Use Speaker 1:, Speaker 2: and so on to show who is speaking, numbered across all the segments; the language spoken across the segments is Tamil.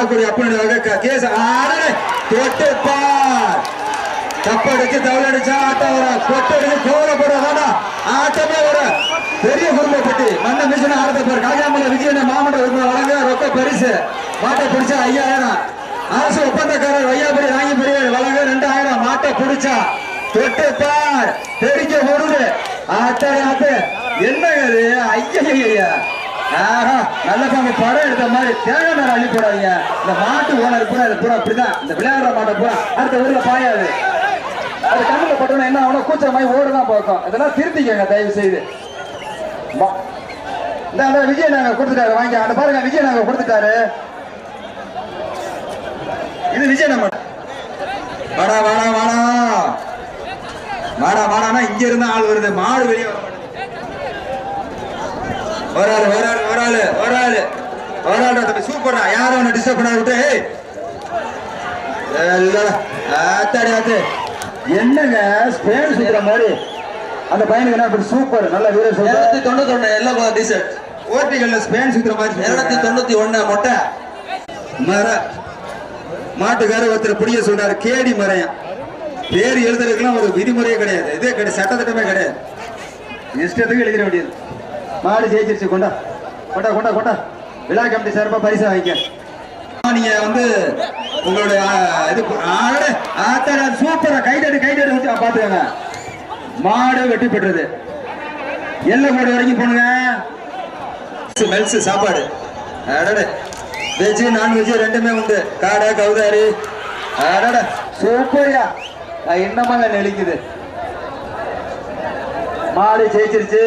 Speaker 1: பாக்குடி அப்படி கேஸ் தொட்டுப்பார் தப்படிச்சு தவளடிச்சா ஆட்டம் வர கொட்டடிச்சு கோவலப்படுறதா ஆட்டமே வர பெரிய குடும்பப்பட்டி மண்ண மிஷின ஆடத்தை பேர் காஜாமல விஜயன மாமன்ற வழங்க ரொக்க பரிசு மாட்டை பிடிச்சா 5000 அரசு ஒப்பந்தக்காரர் வையாபுரி வாங்கி பெரிய வழங்க 2000 மாட்டை பிடிச்சா தொட்டுப்பார் தெரிஞ்ச பொருள் ஆட்ட என்னங்க ஐயா நல்ல பாம்பு படம் எடுத்த மாதிரி தேங்காய் நேரம் அள்ளி போடாதீங்க. இந்த மாட்டு ஓனர் பூரா இது பூரா அப்படிதான். இந்த விளையாடுற மாட்டை பூரா அடுத்த ஊர்ல பாயாது. அது கண்ணுல பட்டோம்னா என்ன ஆகணும், கூச்ச மாதிரி ஓடுதான் பார்க்கும். இதெல்லாம் திருத்திக்கங்க தயவு செய்து. இந்த விஜய் நாங்க கொடுத்துட்டாரு, வாங்கி அந்த பாருங்க விஜய் நாங்க கொடுத்துட்டாரு. இது விஜய் நம்ம வாடா வாடா வாடா வாடா வாடானா இங்க இருந்தா ஆள் வருது. மாடு வெளியே வராது சூப்பரா யாரும் அவனை டிஸ்டர்ப் பண்ண விட்டு என்னங்க ஸ்பேன் சுத்துற மாதிரி அந்த பையனுக்கு என்ன சூப்பர் நல்ல வீரர் 291 எல்லாம் டிஷர்ட் ஓட்டிகள்ல ஸ்பேன் சுத்துற மாதிரி 291 மொட்டை மர மாட்டுக்காரர் ஒருத்தர் பிடிக்க சொல்றாரு. கேடி மறையம் பேர் எழுதுறதுக்குலாம் ஒரு விதிமுறையே கிடையாது, இதே கிடையாது, சட்டத்திட்டமே கிடையாது, இஷ்டத்துக்கு எழுதிட வேண்டியது. மாடு ஜெயிச்சிருச்சு. கொண்டா கொண்டா கொண்டா கொண்டா விழா கமிட்டி சார்பா பரிசு வாங்கிக்க. நீங்க வந்து உங்களுடைய இது சூப்பரா கைதடி ஊற்றி பாத்துக்கோங்க. மாடு வெட்டி பெற்றது. எல்லை கோடு வரைக்கும் போனுங்க. மெல்ஸ் சாப்பாடு வெஜ் நான்வெஜ் ரெண்டுமே உண்டு. காடை கவுதாரி சூப்பரியா இன்னமா நெளிக்குது. மாடு ஜெயிச்சிருச்சு.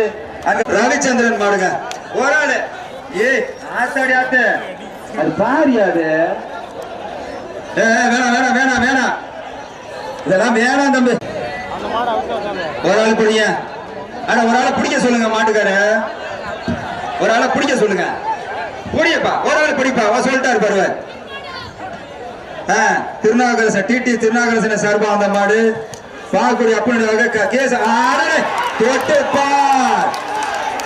Speaker 1: அங்க ரவிச்சந்திரன் மாடுங்க ஒரு ஆளு. ஆத்தாடி ஆத்து அது பாரியாது. வேணாம் வேணாம் வேணாம் வேணாம் இதெல்லாம் வேணாம் தம்பி. ஒரு ஆள் பிடிங்க. ஆனா ஒரு ஆளை பிடிக்க சொல்லுங்க. மாட்டுக்கார ஒரு ஆளை பிடிக்க சொல்லுங்க. பிடிப்பா ஒரு ஆள் பிடிப்பா சொல்லிட்டாரு பாருவ. திருநாகரசன் டிடி திருநாகரசன சார்பா அந்த மாடு பாக்குடி அப்படி கேஸ் தொட்டுப்பார்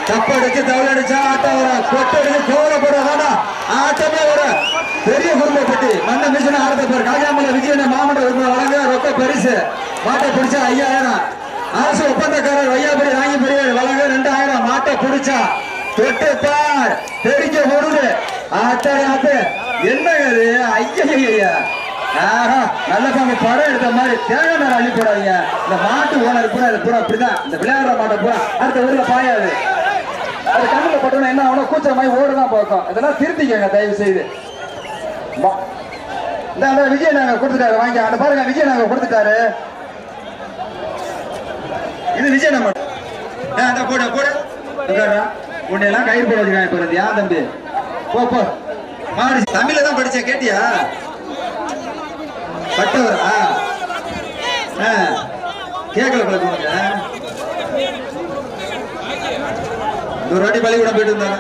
Speaker 1: தப்படிச்சு தவளடிச்சா ஆட்டம் வர கொட்டடிச்சு கோவலப்படுறதா ஆட்டமே வர பெரிய குடும்பப்பட்டி மண்ண மிஷின ஆடத்தை பேர் காஜாமல விஜயன மாமன்ற வழங்க ரொக்க பரிசு மாட்டை பிடிச்சா 5000 அரசு ஒப்பந்தக்காரர் வையாபுரி வாங்கி பெரிய வழங்க 2000 மாட்டை பிடிச்சா தொட்டுப்பார் தெரிஞ்ச பொருள் ஆட்ட என்னங்க ஐயா நல்ல பாம்பு படம் எடுத்த மாதிரி தேங்காய் நேரம் அள்ளி போடாதீங்க. இந்த மாட்டு ஓனர் பூரா இது பூரா அப்படிதான். இந்த விளையாடுற மாட்டை பூரா அடுத்த ஊர்ல பாயாது. அது கண்ணுல பட்டோம்னா என்ன ஆகணும், கூச்ச மாதிரி ஓடுதான் பார்க்கும். இதெல்லாம் திருத்திக்கங்க தயவு செய்து. இந்த விஜய் நாங்க கொடுத்துட்டாரு, வாங்கி அந்த பாருங்க விஜய் நாங்க கொடுத்துட்டாரு. இது விஜய் நம்ம போட போட உன்னையெல்லாம் கயிறு போட வச்சுக்காங்க. இப்போ யா தம்பி போ போ மாடு தமிழ்ல தான் படிச்சேன் கேட்டியா? பட்டவரா கேட்கல பழக்க ஒரு வாட்டி பள்ளிக்கூடம் போயிட்டு இருந்தாங்க.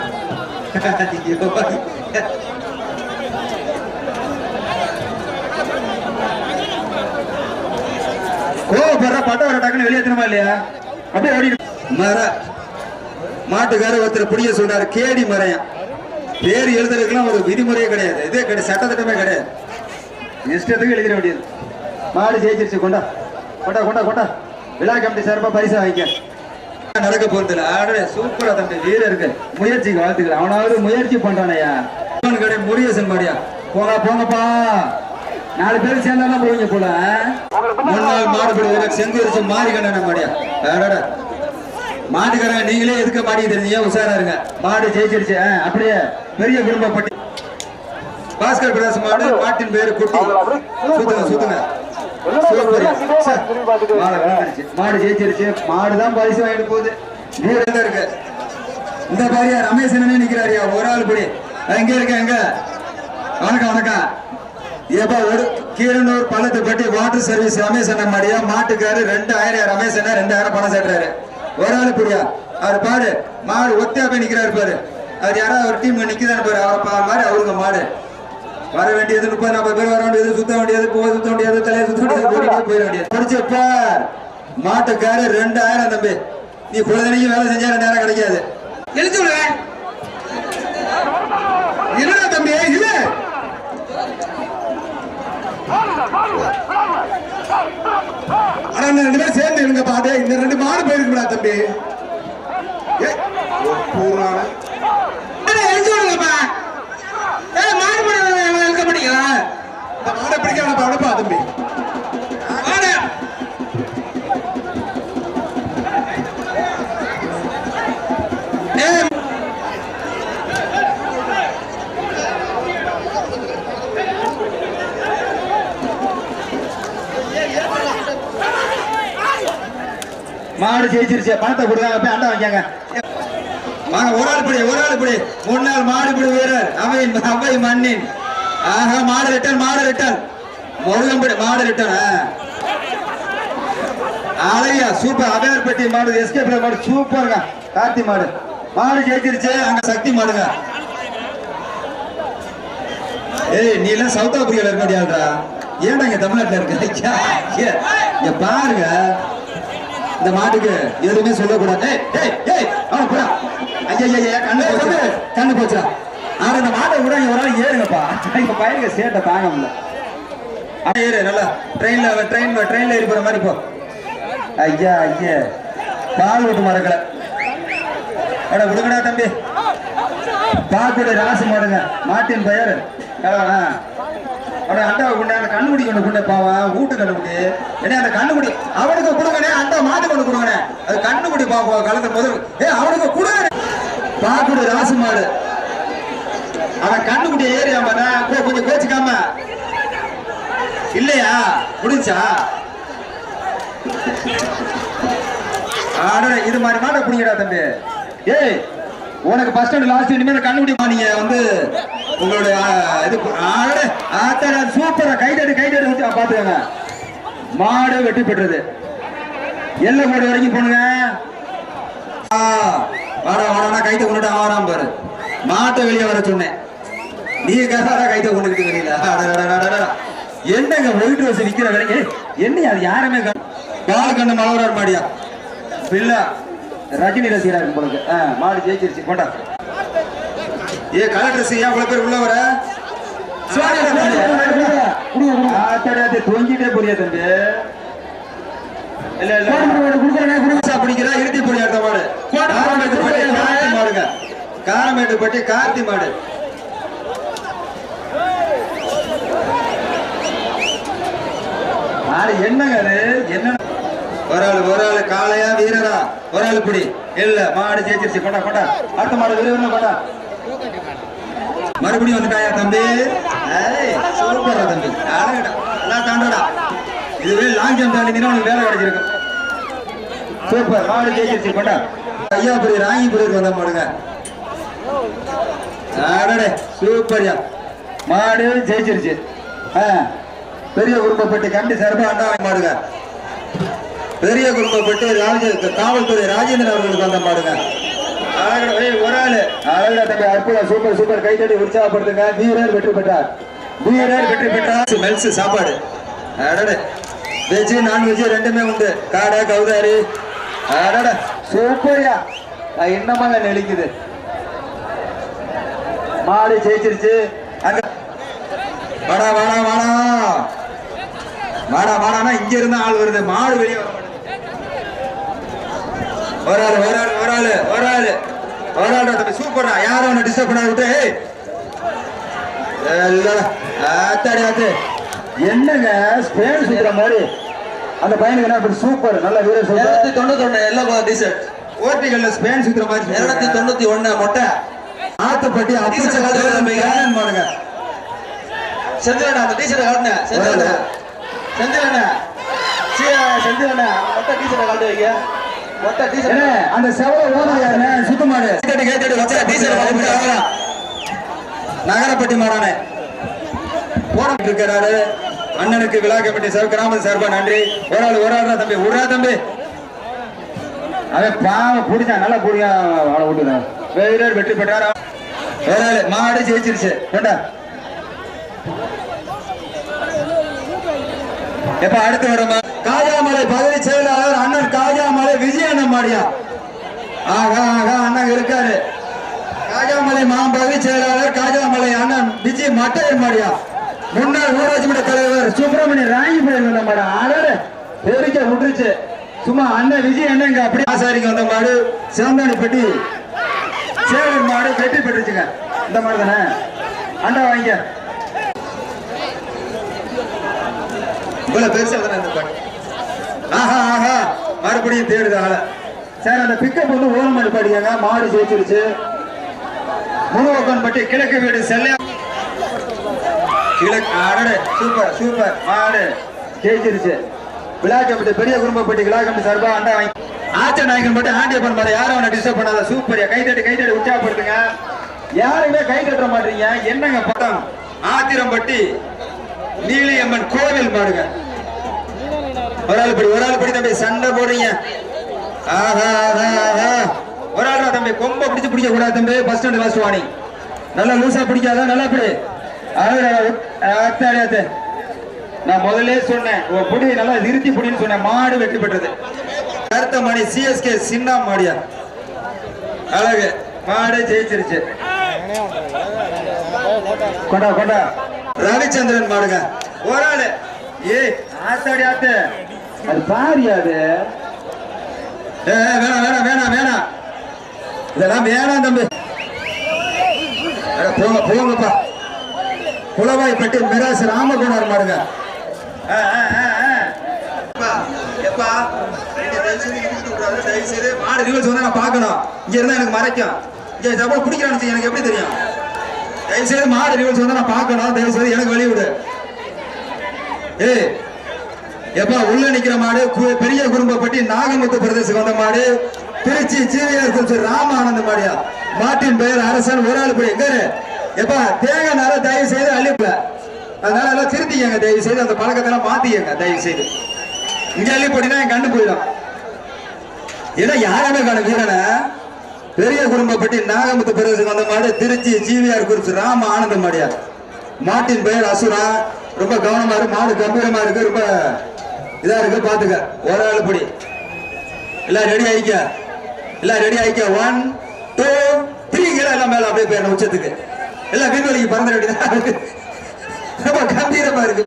Speaker 1: கோவப்படுற பட்டவர டக்குன்னு வெளியேற்றணுமா இல்லையா? அப்படியே ஓடி மர மாட்டுக்காரர் ஒருத்தர் பிடிக்க சொல்றாரு. கேடி மறையம் பேர் எழுதுறதுக்குலாம் ஒரு விதிமுறையே கிடையாது, இதே கிடையாது, சட்டத்திட்டமே கிடையாது, இஷ்டத்துக்கு எழுதிட வேண்டியது. மாடு ஜெயிச்சிருச்சு. கொண்டா கொண்டா கொண்டா கொண்டா விழா கமிட்டி சார்பா பரிசு வாங்கிக்க. நடக்க போறதுல ஆடே சூப்பரா தம்பி வீரருக்கு முயற்சிக்கு வாழ்த்துக்கள். அவனாவது முயற்சி பண்றானையா. கடை முருகேசன் மாடியா போங்க போங்கப்பா 4 பேர் சேர்ந்தாலும் போவீங்க போல. முன்னாள் மாடுபடுவதற்கு செங்குரிச்சு மாறி கண்ணன மாடியா மாட்டுக்காரங்க நீங்களே எதுக்க மாடி தெரிஞ்சீங்க, உஷாரா இருங்க. மாடு ஜெயிச்சிருச்சு. அப்படியே பெரிய குடும்பப்பட்டி பாஸ்கர் பிரதேச மாடு. மாட்டின் பேரு குட்டி. சுத்துங்க சுத்துங்க மாடு ஜெயிச்சிருச்சு. மாடுதான் பரிசு வாங்கிட்டு போகுது. இருக்கு இந்த பாரியா ரமேசனே நிக்கிறாரியா ஒரு ஆள் படி எங்க இருக்க எங்க. வணக்கம் வணக்கம். ஏப்பா ஒரு கீரனூர் பள்ளத்துப்பட்டி வாட்டர் சர்வீஸ் ரமேசன் மாடியா மாட்டுக்காரு 2000 ரமேசன 2000 பணம் சேர்றாரு. ஒரு ஆள் புரியா அவர் பாரு மாடு ஒத்தியா போய் நிக்கிறாரு பாரு. அவர் யாராவது ஒரு டீம் நிக்குதான்னு பாரு. அவரை மாதிரி அவருங்க மாடு வர வேண்டியது 30-40 பேர் வர வேண்டியது, சுத்த வேண்டியது, போக சுத்த வேண்டியது, தலையை சுத்த வேண்டியது, போயிட வேண்டியது. படிச்சப்பார் மாட்டுக்காரு 2000 தம்பி. நீ பொழுதனைக்கு வேலை செஞ்சா 2000 கிடைக்காது. எழுத்து விடுவேன் இல்ல தம்பி இல்ல
Speaker 2: ரெண்டு பேரும் சேர்ந்து இருங்க பாதே. இந்த 2 மாடு போயிருக்குடா தம்பி. மாடை பிடிக்காம அனுப்பா தம்பி.
Speaker 1: மாடு ஜெயிச்சிருச்சு. பணத்தை கொடுக்காங்க, போய் அண்டா வைக்காங்க. ஒரு ஆள் பிடி 3 நாள் மாடு பிடி வீரர் அவை மண்ணின். ஆஹா, மாடு ரிட்டன் முருகம்படி மாடு ரிட்டன். அழகியா சூப்பர். அவையார்பட்டி மாடு, எஸ்கேப்ல மாடு சூப்பருங்க. கார்த்தி மாடு ஜெயிச்சிருச்சு. அங்க சக்தி மாடுங்க. ஏய், நீ எல்லாம் சவுத் ஆப்பிரிக்கால இருக்க முடியாதுடா. ஏன்டா இங்க தமிழ்நாட்டுல இருக்க? பாருங்க, இந்த மாட்டுக்கு எதுவுமே சொல்லக்கூடாது. கண்ணு போச்சா? ஆனா இந்த மாட்டை கூட இங்க ஒரு ஆள் ஏறுங்கப்பா. இங்க பயிர்க சேட்டை தாங்க முடியல. ஏறு நல்லா. ட்ரெயின்ல ஏறி போற மாதிரி போ. ஐயா பால் விட்டு மறக்கல. விடுங்கடா தம்பி. பாக்குடைய ராசு மாடுங்க. மாட்டின் பெயர் அண்டாவை கொண்டு அந்த கண்ணுக்குடி கொண்டு பாவன். வீட்டு கண்ணுக்குடி என்ன அந்த கண்ணுக்குடி அவனுக்கு கொடுங்கனே. அந்த மாட்டு கொண்டு கொடுங்கனே. அது கண்ணுக்குடி பாப்பா கலந்த முதல். அவனுக்கு கொடுங்க. பாக்குடைய ராசு மாடு அவன் கண்ணுக்குடி ஏறியாம கொஞ்சம் கோச்சிக்காம இல்லையா? முடிஞ்சா இது மாதிரி மாட்டை புடிங்கடா தம்பி. ஏய், உனக்கு ஃபர்ஸ்ட் அண்ட் லாஸ்ட் இனிமேல் கண்ணுக்குடி நீங்க வந்து உங்களுடைய இது சூப்பரா கைதடி ஊத்தி பாத்துக்கோங்க. மாடு வெட்டி பெற்றது. எல்லை கோடு வரைக்கும் போனுங்க. வாடா கைத்த கொண்டுட்டு ஆறாம் பாரு. மாட்டை வெளியே வர சொன்னேன். நீ கசாரா கைத்த கொண்டுகிட்டு வெளியில. என்னங்க ஒயிட் ரோஸ் விக்கிற வரைக்கும் என்ன? அது யாருமே பால் கண்ணு மலவரார் மாடியா இல்ல ரஜினி ரசிகரா இருக்கும் போல. மாடு ஜெயிச்சிருச்சு. கொண்டா. கலர் ட்ரெஸ் ஏன் பேர் உள்ள வர? தொங்கிட்டே புரியா தம்பி. பிடிக்கிறா இறுதி புரியா மாடு. மாடுங்க. காரமேட்டுப்பட்டி கார்த்தி மாடு. என்னங்க அது? என்ன ஒரு ஆளு காளையா வீரரா? ஒரு ஆளு பிடி. இல்ல, மாடு ஜெயிச்சிருச்சு. கொண்டா. அடுத்த மாடு வீரர் கொண்டா. மறுபடியும் வந்துட்டாயா தம்பி? சூப்பரா தம்பி. எல்லாம் தாண்டடா. இதுவே லாங் ஜம்ப் தாண்டினா உனக்கு வேலை கிடைச்சிருக்கு. சூப்பர். மாடு ஜெயிச்சிருச்சு. கொண்டா. ஐயாபுரி ராங்கிபுரிக்கு வந்த மாடுங்க. சூப்பர்யா. மாடு ஜெயிச்சிருச்சு. பெரிய குடும்பப்பட்டி கண்டி சார்பா அண்டா மாடுங்க. பெரிய குடும்பப்பட்டு காவல்துறை ராஜேந்திரன் அவர்களுக்கு வந்த மாடுங்க. ஒரு ஆளு அழகா தம்பி. அற்புதம். சூப்பர். கைத்தடி உற்சாகப்படுத்துங்க. வீரர் வெற்றி பெற்றார். மெல்ஸ் சாப்பாடு வெஜ் நான்வெஜ் ரெண்டுமே உண்டு. காடை கௌதாரி. சூப்பர்யா. என்னமாங்க நெளிக்குது. மாடு ஜெயிச்சிருச்சு. அங்க வாடா இங்க இருந்து ஆள் வருது. மாடு வெளியே ஒரு ஆளு தம்பி. சூப்பரா. யாரும் ஒண்ணு டிஸ்டர்ப் பண்ண விட்டு. என்னங்க ஸ்பேன் சுத்துற மாதிரி அந்த பையனுக்கு என்ன சூப்பர். நல்ல வீரர். 291 எல்லாம் டிஷர்ட் ஓட்டிகள்ல ஸ்பேன் சுத்துற மாதிரி. 291 மொட்டை ஆத்துப்பட்டி பாருங்க. செந்திலண்ணா அந்த டீஷர்ட் காட்டுன. செந்திலண்ணா மொட்டை டீஷர்ட் காட்டு வைக்க. மொட்டை டீஷர்ட் அந்த செவல ஓடுறானே சுத்தமாடு. கேட்டு வச்சா டீஷர்ட் நகரப்பட்டி மாறானே போராட்டு இருக்கிறாரு. அண்ணனுக்கு விழா கமிட்டி கிராம சார்பா நன்றி. ஒரு ஆள் தம்பி. தம்பி அவன் பாவம் பிடிச்சான். நல்லா பிடிக்கா. விட்டுறான். வீரர் வெற்றி பெற்றார். மாடு ஜெயிச்சிருச்சு. வேண்டா எப்ப அடுத்து வரும் காஜாமலை பகுதி செயலாளர் அண்ணன் காஜாமலை விஜய் அண்ணன் மாடியா. அண்ணன் இருக்காரு. காஜாமலை பகுதி செயலாளர் காஜாமலை அண்ணன் விஜய் மட்டையர் மாடியா. முன்னாள் ஊராட்சி மன்ற தலைவர் சுப்பிரமணிய ராங்கி மாடா. பெருக்க விட்டுருச்சு. சும்மா அண்ணன் விஜய் அண்ணன் இங்க அப்படியே ஆசாரிக்கு வந்த மாடு சிவந்தானிப்பட்டி சேவூர் மாடு வெற்றி பெற்றுச்சுங்க. இந்த மாடு தானே அண்டா வாங்கிக்க. இவ்வளவு பெருசா தானே இந்த பாட்டு. ஆஹா ஆஹா மறுபடியும் தேடுது ஆள. சார் அந்த பிக்கப் வந்து ஓரமாடு பாடிக்காங்க. மாடு ஜெயிச்சிருச்சு. முருகன் பட்டி கிழக்கு வீடு செல்ல கிழக்கு அடடே சூப்பர் சூப்பர் மாடு ஜெயிச்சிருச்சு. விழாக்கப்பட்டு பெரிய குடும்பப்பட்டி விழாக்கம்பி சார்பா அண்டா வாங்கி ஆச்ச நாயகன் பட்டு ஆண்டியப்பன் மாதிரி யாரும் அவனை டிஸ்டர்ப் பண்ணாத. சூப்பர் கைத்தட்டி உற்சாகப்படுத்துங்க. யாருமே கை தட்ட மாட்டீங்க என்னங்க பட்டம். ஆத்திரம்பட்டி நீலியம்மன் கோவில் மாடுங்க. ஒரு ஆள் படி தம்பி சண்டை போடுறீங்க. ஒரு ஆள் தம்பி கொம்ப பிடிச்சு பிடிக்க கூடாது தம்பி. பஸ் ஸ்டாண்ட் லாஸ்ட் வாணி நல்லா லூசா பிடிக்காத நல்லா பிடி. நான் முதல்ல சொன்னேன் புடி நல்லா நிறுத்தி புடின்னு சொன்னேன். மாடு வெற்றி பெற்றது. கருத்த மணி சிஎஸ்கே சின்ன மாடியா அழகு மாடு ஜெயிச்சிருச்சு. கொண்டா கொண்டா ரவிச்சந்திரன் மாடுங்க. ஒரு ஆளு ஏ ஆத்தாடி ஆத்து அது பாரியாது. வேணாம் வேணாம் வேணாம் வேணாம் இதெல்லாம் வேணாம் தம்பி. போங்க போங்கப்பா. குளவாய்ப்பட்டி மிராஸ் ராமகுமார் மாடுங்க. மாடு ரிவல்ஸ் வந்து நான் பார்க்கணும். இங்க இருந்தா எனக்கு மறைக்கும். இங்க ஜப்பல் பிடிக்கிறான்னு எனக்கு எப்படி தெரியும்? தயவு செய்து மாடு ரிவல்ஸ் வந்து நான் பார்க்கணும். தயவு செய்து எனக்கு வெளிவிடு. ஏய் எப்பா உள்ள நிக்கிற மாடு பெரிய குடும்பப்பட்டி நாகமுத்து பிரதேசம் வந்த மாடு திருச்சி ஜீவியார் ராமானந்த மாடியா. மாட்டின் பெயர் அரசன். ஒரு ஆள் போய் எங்க எப்பா தேங்காய் தயவு செய்து அள்ளிப்பல. அதனால எல்லாம் திருத்திக்கங்க தயவு செய்து. அந்த பழக்கத்தெல்லாம் மாத்திக்கங்க தயவு செய்து. இங்க அள்ளி போட்டினா என் கண்ணு போயிடும். ஏன்னா யாருமே காண வீரனை பெரிய குடும்பப்பட்டி நாகமுத்து பிரதேசம் வந்த மாடு திருச்சி ஜீவியார் குறிச்சு ராம ஆனந்த மாடியா. மாட்டின் பெயர் அசுரா. ரொம்ப கவனமா இருக்கு. மாடு கம்பீரமா இருக்கு. ரொம்ப இதா இருக்கு பாத்துக்க. ஒரு ஆள் படி எல்லாம் ரெடி ஆயிக்க. எல்லாம் ரெடி ஆயிக்க. 1 2 3 எல்லாம் மேல அப்படியே போயிடணும் உச்சத்துக்கு. எல்லாம் வீட்டு வலிக்கு பறந்த ரெடி தான். ரொம்ப கம்பீரமா இருக்கு.